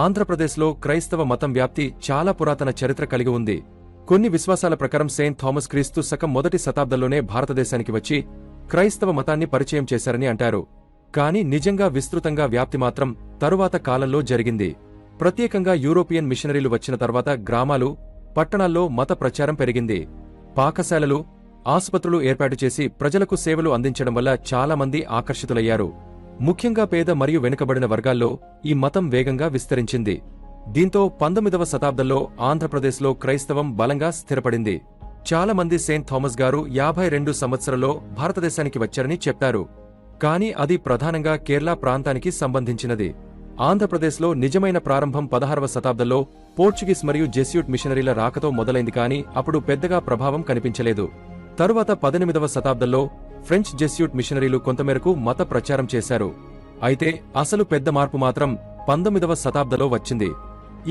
ఆంధ్రప్రదేశ్లో క్రైస్తవ మతం వ్యాప్తి చాలా పురాతన చరిత్ర కలిగి ఉంది. కొన్ని విశ్వాసాల ప్రకారం సెయింట్ థామస్ క్రీస్తు శకం మొదటి శతాబ్దంలోనే భారతదేశానికి వచ్చి క్రైస్తవ మతాన్ని పరిచయం చేశారని అంటారు. కాని నిజంగా విస్తృతంగా వ్యాప్తి మాత్రం తరువాత కాలంలో జరిగింది. ప్రత్యేకంగా యూరోపియన్ మిషనరీలు వచ్చిన తర్వాత గ్రామాలు, పట్టణాల్లో మత ప్రచారం పెరిగింది. పాకశాలలు, ఆసుపత్రులు ఏర్పాటు చేసి ప్రజలకు సేవలు అందించడం వల్ల చాలామంది ఆకర్షితులయ్యారు. ముఖ్యంగా పేద మరియు వెనుకబడిన వర్గాల్లో ఈ మతం వేగంగా విస్తరించింది. దీంతో 19వ శతాబ్దంలో ఆంధ్రప్రదేశ్లో క్రైస్తవం బలంగా స్థిరపడింది. చాలామంది సెయింట్ థామస్ గారు 52 సంవత్సరంలో భారతదేశానికి వచ్చారని చెప్తారు. కాని అది ప్రధానంగా కేరళ ప్రాంతానికి సంబంధించినది. ఆంధ్రప్రదేశ్లో నిజమైన ప్రారంభం 16వ శతాబ్దంలో పోర్చుగీస్ మరియు జెస్యూట్ మిషనరీల రాకతో మొదలైంది. కాని అప్పుడు పెద్దగా ప్రభావం కనిపించలేదు. తరువాత 18వ శతాబ్దంలో ఫ్రెంచ్ జెస్యూట్ మిషనరీలు కొంతమేరకు మత ప్రచారం చేశారు. అయితే అసలు పెద్ద మార్పు మాత్రం 19వ శతాబ్దంలో వచ్చింది.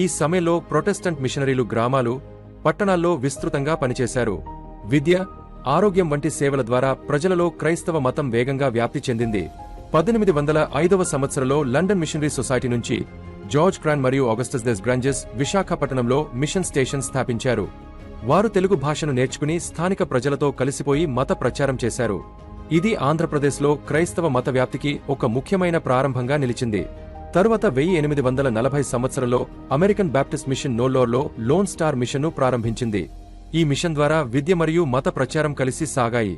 ఈ సమయంలో ప్రొటెస్టెంట్ మిషనరీలు గ్రామాలు, పట్టణాల్లో విస్తృతంగా పనిచేశారు. విద్య, ఆరోగ్యం వంటి సేవల ద్వారా ప్రజలలో క్రైస్తవ మతం వేగంగా వ్యాప్తి చెందింది. 1805వ సంవత్సరంలో లండన్ మిషనరీ సొసైటీ నుంచి జార్జ్ క్రాన్ మరియు ఆగస్టస్ డెస్ గ్రాంజెస్ విశాఖపట్నంలో మిషన్ స్టేషన్ స్థాపించారు. వారు తెలుగు భాషను నేర్చుకుని స్థానిక ప్రజలతో కలిసిపోయి మత ప్రచారం చేశారు. ఇది ఆంధ్రప్రదేశ్లో క్రైస్తవ మత వ్యాప్తికి ఒక ముఖ్యమైన ప్రారంభంగా నిలిచింది. తరువాత 1840 సంవత్సరంలో అమెరికన్ బాప్టిస్ట్ మిషన్ నెల్లూరులో లోన్ స్టార్ మిషన్ను ప్రారంభించింది. ఈ మిషన్ ద్వారా విద్య మరియు మత ప్రచారం కలిసి సాగాయి.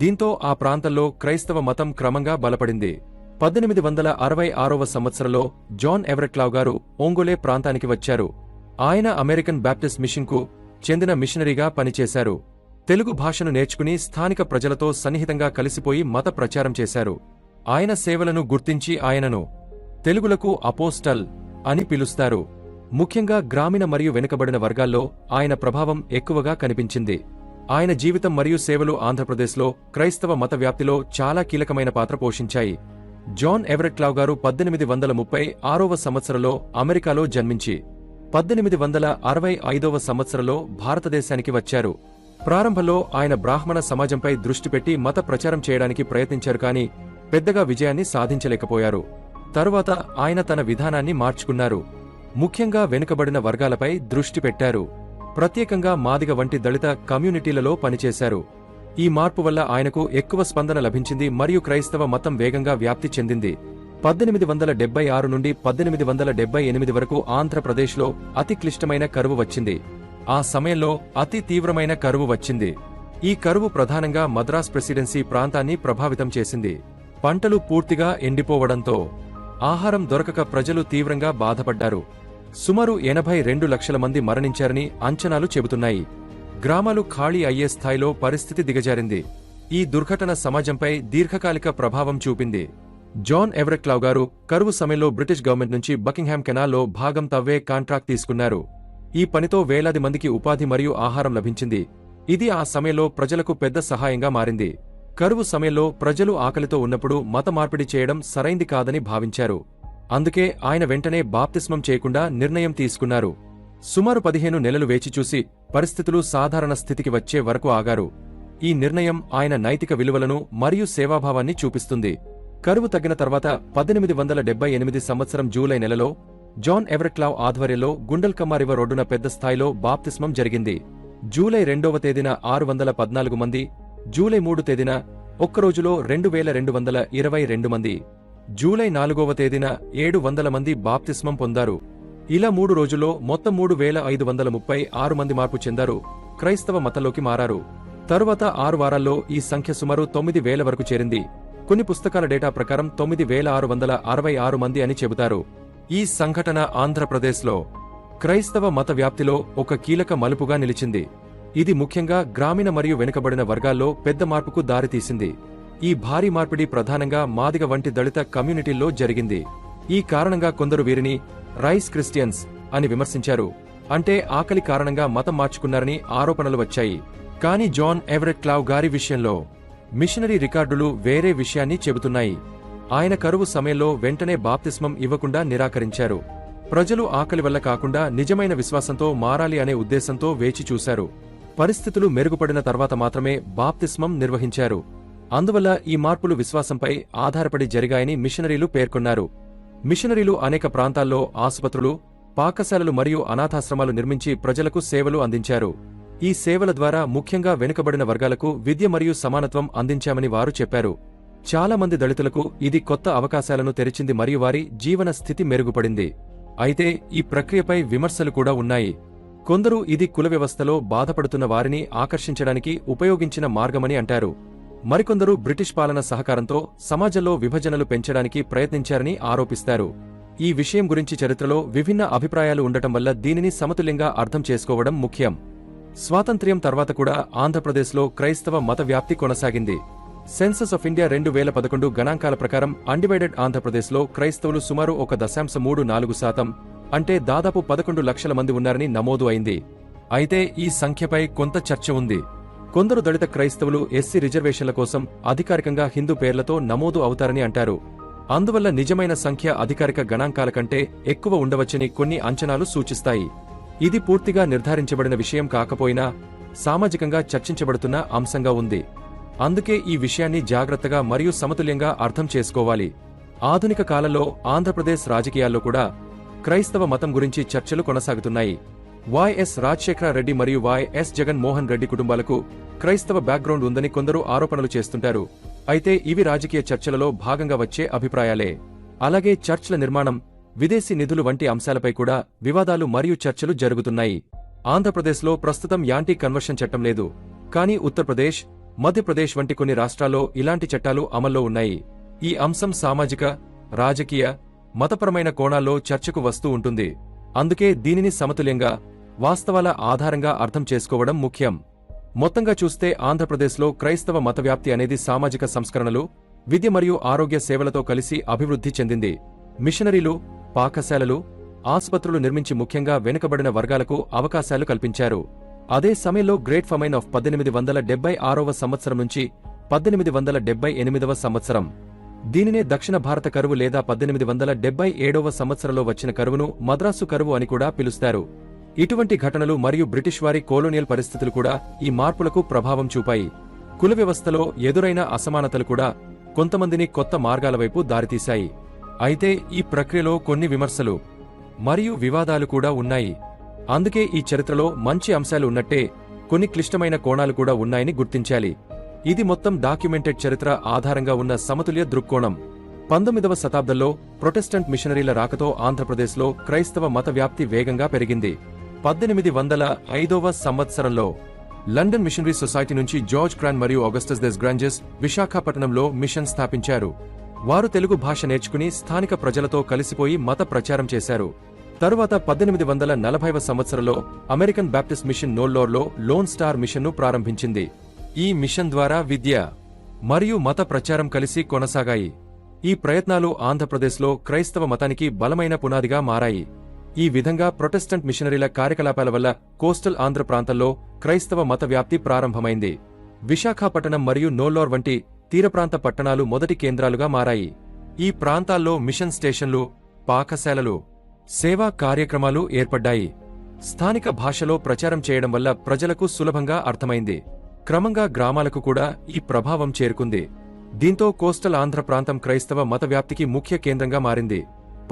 దీంతో ఆ ప్రాంతంలో క్రైస్తవ మతం క్రమంగా బలపడింది. 1866వ సంవత్సరంలో జాన్ ఎవరెట్లావ్ గారు ఒంగోలే ప్రాంతానికి వచ్చారు. ఆయన అమెరికన్ బాప్టిస్ట్ మిషన్కు చెందిన మిషనరీగా పనిచేశారు. తెలుగు భాషను నేర్చుకుని స్థానిక ప్రజలతో సన్నిహితంగా కలిసిపోయి మత ప్రచారం చేశారు. ఆయన సేవలను గుర్తించి ఆయనను తెలుగులకు అపోస్టల్ అని పిలుస్తారు. ముఖ్యంగా గ్రామీణ మరియు వెనుకబడిన వర్గాల్లో ఆయన ప్రభావం ఎక్కువగా కనిపించింది. ఆయన జీవితం మరియు సేవలు ఆంధ్రప్రదేశ్లో క్రైస్తవ మత వ్యాప్తిలో చాలా కీలకమైన పాత్ర పోషించాయి. జాన్ ఎవరెట్లావ్ గారు 1836వ సంవత్సరంలో అమెరికాలో జన్మించి 1865వ సంవత్సరంలో భారతదేశానికి వచ్చారు. ప్రారంభంలో ఆయన బ్రాహ్మణ సమాజంపై దృష్టి పెట్టి మత ప్రచారం చేయడానికి ప్రయత్నించారు. కాని పెద్దగా విజయాన్ని సాధించలేకపోయారు. తరువాత ఆయన తన విధానాన్ని మార్చుకున్నారు. ముఖ్యంగా వెనుకబడిన వర్గాలపై దృష్టి పెట్టారు. ప్రత్యేకంగా మాదిగ వంటి దళిత కమ్యూనిటీలలో పనిచేశారు. ఈ మార్పు వల్ల ఆయనకు ఎక్కువ స్పందన లభించింది మరియు క్రైస్తవ మతం వేగంగా వ్యాప్తి చెందింది. 1876 నుండి 1878 వరకు ఆంధ్రప్రదేశ్లో అతి క్లిష్టమైన కరువు వచ్చింది. ఆ సమయంలో అతి తీవ్రమైన కరువు వచ్చింది. ఈ కరువు ప్రధానంగా మద్రాస్ ప్రెసిడెన్సీ ప్రాంతాన్ని ప్రభావితం చేసింది. పంటలు పూర్తిగా ఎండిపోవడంతో ఆహారం దొరకక ప్రజలు తీవ్రంగా బాధపడ్డారు. సుమారు 82 లక్షల మంది మరణించారని అంచనాలు చెబుతున్నాయి. గ్రామాలు ఖాళీ అయ్యే స్థాయిలో పరిస్థితి దిగజారింది. ఈ దుర్ఘటన సమాజంపై దీర్ఘకాలిక ప్రభావం చూపింది. జాన్ ఎవరెట్లావ్ గారు కరువు సమయంలో బ్రిటిష్ గవర్నమెంట్ నుంచి బకింగ్హామ్ కెనాల్లో భాగం తవ్వే కాంట్రాక్ట్ తీసుకున్నారు. ఈ పనితో వేలాది మందికి ఉపాధి మరియు ఆహారం లభించింది. ఇది ఆ సమయంలో ప్రజలకు పెద్ద సహాయంగా మారింది. కరువు సమయంలో ప్రజలు ఆకలితో ఉన్నప్పుడు మత మార్పిడి చేయడం సరైంది కాదని భావించారు. అందుకే ఆయన వెంటనే బాప్తిస్మం చేయకుండా నిర్ణయం తీసుకున్నారు. సుమారు 15 నెలలు వేచిచూసి పరిస్థితులు సాధారణ స్థితికి వచ్చే వరకు ఆగారు. ఈ నిర్ణయం ఆయన నైతిక విలువలను మరియు సేవాభావాన్ని చూపిస్తుంది. కరువు తగ్గిన తర్వాత 1878 సంవత్సరం జూలై నెలలో జాన్ ఎవరెట్లావ్ ఆధ్వర్యంలో గుండల్కమ్మ రివర్ ఒడ్డున పెద్ద స్థాయిలో బాప్తిస్మం జరిగింది. జూలై 2వ తేదీన 614 మంది, జూలై 3 తేదీన ఒక్కరోజులో 2222 మంది, జూలై 4వ తేదీన 700 మంది బాప్తిస్మం పొందారు. ఇలా 3 రోజుల్లో మొత్తం 3536 మంది మార్పు చెందారు, క్రైస్తవ మతంలోకి మారారు. తరువాత 6 వారాల్లో ఈ సంఖ్య సుమారు 9000 వరకు చేరింది. కొన్ని పుస్తకాల డేటా ప్రకారం 9666 మంది అని చెబుతారు. ఈ సంఘటన ఆంధ్రప్రదేశ్లో క్రైస్తవ మత వ్యాప్తిలో ఒక కీలక మలుపుగా నిలిచింది. ఇది ముఖ్యంగా గ్రామీణ మరియు వెనుకబడిన వర్గాల్లో పెద్ద మార్పుకు దారితీసింది. ఈ భారీ మార్పిడి ప్రధానంగా మాదిగ వంటి దళిత కమ్యూనిటీల్లో జరిగింది. ఈ కారణంగా కొందరు వీరిని రైస్ క్రిస్టియన్స్ అని విమర్శించారు. అంటే ఆకలి కారణంగా మతం మార్చుకున్నారని ఆరోపణలు వచ్చాయి. కాని జాన్ ఎవరెట్లావ్ గారి విషయంలో మిషనరీ రికార్డులు వేరే విషయాన్ని చెబుతున్నాయి. ఆయన కరువు సమయంలో వెంటనే బాప్తిస్మం ఇవ్వకుండా నిరాకరించారు. ప్రజలు ఆకలి వల్ల కాకుండా నిజమైన విశ్వాసంతో మారాలి అనే ఉద్దేశంతో వేచి చూశారు. పరిస్థితులు మెరుగుపడిన తర్వాత మాత్రమే బాప్తిస్మం నిర్వహించారు. అందువల్ల ఈ మార్పులు విశ్వాసంపై ఆధారపడి జరిగాయని మిషనరీలు పేర్కొన్నారు. మిషనరీలు అనేక ప్రాంతాల్లో ఆసుపత్రులు, పాకశాలలు మరియు అనాథాశ్రమాలు నిర్మించి ప్రజలకు సేవలు అందించారు. ఈ సేవల ద్వారా ముఖ్యంగా వెనుకబడిన వర్గాలకు విద్య మరియు సమానత్వం అందించామని వారు చెప్పారు. చాలా మంది దళితులకు ఇది కొత్త అవకాశాలను తెరిచింది మరియు వారి జీవన స్థితి మెరుగుపడింది. అయితే ఈ ప్రక్రియపై విమర్శలు కూడా ఉన్నాయి. కొందరు ఇది కుల వ్యవస్థలో బాధపడుతున్న వారిని ఆకర్షించడానికి ఉపయోగించిన మార్గమని అంటారు. మరికొందరు బ్రిటిష్ పాలన సహకారంతో సమాజంలో విభజనలు పెంచడానికి ప్రయత్నించారని ఆరోపిస్తారు. ఈ విషయం గురించి చరిత్రలో విభిన్న అభిప్రాయాలు ఉండటం వల్ల దీనిని సమతుల్యంగా అర్థం చేసుకోవడం ముఖ్యం. స్వాతంత్ర్యం తర్వాత కూడా ఆంధ్రప్రదేశ్లో క్రైస్తవ మత వ్యాప్తి కొనసాగింది. సెన్సస్ ఆఫ్ ఇండియా 2011 గణాంకాల ప్రకారం అన్డివైడెడ్ ఆంధ్రప్రదేశ్లో క్రైస్తవులు సుమారు 1.34%, అంటే దాదాపు 11 లక్షల మంది ఉన్నారని నమోదు అయింది. అయితే ఈ సంఖ్యపై కొంత చర్చ ఉంది. కొందరు దళిత క్రైస్తవులు ఎస్సీ రిజర్వేషన్ల కోసం అధికారికంగా హిందూ పేర్లతో నమోదు అవుతారని అంటారు. అందువల్ల నిజమైన సంఖ్య అధికారిక గణాంకాల కంటే ఎక్కువ ఉండవచ్చని కొన్ని అంచనాలు సూచిస్తాయి. ఇది పూర్తిగా నిర్ధారించబడిన విషయం కాకపోయినా సామాజికంగా చర్చించబడుతున్న అంశంగా ఉంది. అందుకే ఈ విషయాన్ని జాగ్రత్తగా మరియు సమతుల్యంగా అర్థం చేసుకోవాలి. ఆధునిక కాలంలో ఆంధ్రప్రదేశ్ రాజకీయాల్లో కూడా క్రైస్తవ మతం గురించి చర్చలు కొనసాగుతున్నాయి. వైఎస్ రాజశేఖర రెడ్డి మరియు వైఎస్ జగన్ మోహన్ రెడ్డి కుటుంబాలకు క్రైస్తవ బ్యాక్గ్రౌండ్ ఉందని కొందరు ఆరోపణలు చేస్తుంటారు. అయితే ఇవి రాజకీయ చర్చలలో భాగంగా వచ్చే అభిప్రాయాలే. అలాగే చర్చ్ల నిర్మాణం, విదేశీ నిధులు వంటి అంశాలపై కూడా వివాదాలు మరియు చర్చలు జరుగుతున్నాయి. ఆంధ్రప్రదేశ్లో ప్రస్తుతం యాంటీ కన్వర్షన్ చట్టం లేదు. కానీ ఉత్తరప్రదేశ్, మధ్యప్రదేశ్ వంటి కొన్ని రాష్ట్రాల్లో ఇలాంటి చట్టాలు అమల్లో ఉన్నాయి. ఈ అంశం సామాజిక, రాజకీయ, మతపరమైన కోణాల్లో చర్చకు వస్తూ ఉంటుంది. అందుకే దీనిని సమతుల్యంగా, వాస్తవాల ఆధారంగా అర్థం చేసుకోవడం ముఖ్యం. మొత్తంగా చూస్తే ఆంధ్రప్రదేశ్లో క్రైస్తవ మతవ్యాప్తి అనేది సామాజిక సంస్కరణలు, విద్య మరియు ఆరోగ్య సేవలతో కలిసి అభివృద్ధి చెందింది. మిషనరీలు, పాకశాలలు, ఆసుపత్రులు నిర్మించి ముఖ్యంగా వెనుకబడిన వర్గాలకు అవకాశాలు కల్పించారు. అదే సమయంలో గ్రేట్ ఫమైన్ ఆఫ్ 1876వ సంవత్సరం నుంచి 1878వ సంవత్సరం, దీనినే దక్షిణ భారత కరువు లేదా 1877వ సంవత్సరంలో వచ్చిన కరువును మద్రాసు కరువు అని కూడా పిలుస్తారు. ఇటువంటి ఘటనలు మరియు బ్రిటిష్ వారి కోలోనియల్ పరిస్థితులు కూడా ఈ మార్పులకు ప్రభావం చూపాయి. కుల వ్యవస్థలో ఎదురైన అసమానతలు కూడా కొంతమందిని కొత్త మార్గాల వైపు దారితీశాయి. అయితే ఈ ప్రక్రియలో కొన్ని విమర్శలు మరియు వివాదాలు కూడా ఉన్నాయి. అందుకే ఈ చరిత్రలో మంచి అంశాలు ఉన్నట్టే కొన్ని క్లిష్టమైన కోణాలు కూడా ఉన్నాయని గుర్తించాలి. ఇది మొత్తం డాక్యుమెంటెడ్ చరిత్ర ఆధారంగా ఉన్న సమతుల్య దృక్కోణం. 19వ శతాబ్దంలో ప్రొటెస్టెంట్ మిషనరీల రాకతో ఆంధ్రప్రదేశ్లో క్రైస్తవ మత వ్యాప్తి వేగంగా పెరిగింది. 1805వ సంవత్సరంలో లండన్ మిషనరీ సొసైటీ నుంచి జార్జ్ క్రాన్ మరియు ఆగస్టస్ దెస్ గ్రాంజెస్ విశాఖపట్నంలో మిషన్ స్థాపించారు. వారు తెలుగు భాష నేర్చుకుని స్థానిక ప్రజలతో కలిసిపోయి మత ప్రచారం చేశారు. తరువాత 1840వ సంవత్సరంలో అమెరికన్ బాప్టిస్ట్ మిషన్ నోల్లోర్లో లోన్ స్టార్ మిషన్ను ప్రారంభించింది. ఈ మిషన్ ద్వారా విద్య మరియు మత ప్రచారం కలిసి కొనసాగాయి. ఈ ప్రయత్నాలు ఆంధ్రప్రదేశ్లో క్రైస్తవ మతానికి బలమైన పునాదిగా మారాయి. ఈ విధంగా ప్రొటెస్టెంట్ మిషనరీల కార్యకలాపాల వల్ల కోస్టల్ ఆంధ్ర ప్రాంతంలో క్రైస్తవ మత వ్యాప్తి ప్రారంభమైంది. విశాఖపట్నం మరియు నోల్లోర్ వంటి తీరప్రాంత పట్టణాలు మొదటి కేంద్రాలుగా మారాయి. ఈ ప్రాంతాల్లో మిషన్ స్టేషన్లు, పాకశాలలు, సేవా కార్యక్రమాలు ఏర్పడ్డాయి. స్థానిక భాషలో ప్రచారం చేయడం వల్ల ప్రజలకు సులభంగా అర్థమైంది. క్రమంగా గ్రామాలకు కూడా ఈ ప్రభావం చేరుకుంది. దీంతో కోస్టల్ ఆంధ్ర ప్రాంతం క్రైస్తవ మత వ్యాప్తికి ముఖ్య కేంద్రంగా మారింది.